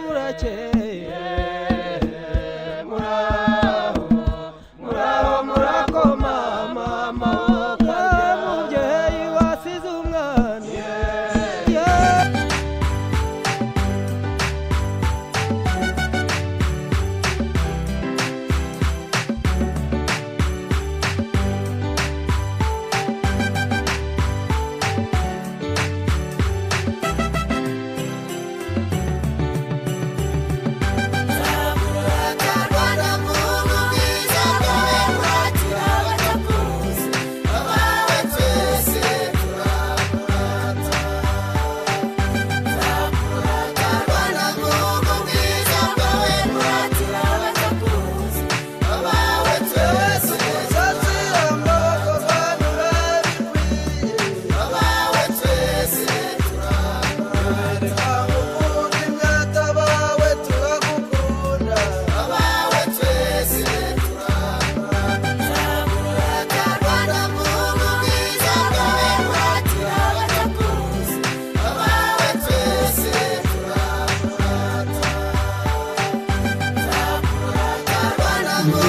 murakeye muraho murakoma mama mubyeyi wasize umwana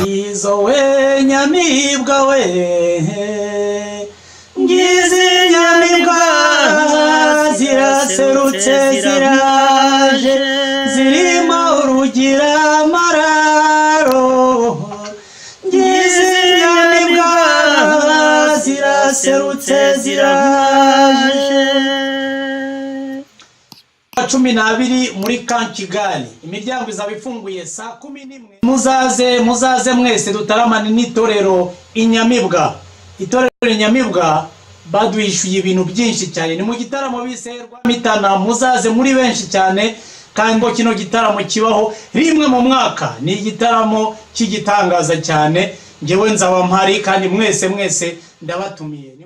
Ngizo we nyamibwa we ngizi nyamibwa ziraserutse ziraje zirimo urugira amararo ngizi nyamibwa ziraserutse ziraje 12 muri Kankigali imiryango izaba ifunguye saa 11 muzaze mwese dutaramane n'itorero Inyamibwa. Itorero Inyamibwa baduhishuye ibintu byinshi cyane, ni mu gitaramo biserwa mitana, muzaze muri benshi cyane kandi ngo kino gitaramo kibaho rimwe mu mwaka, ni igitaramo cy'igitangaza cyane. Ngewe nzaba mpari kandi mwese ndabatumiye.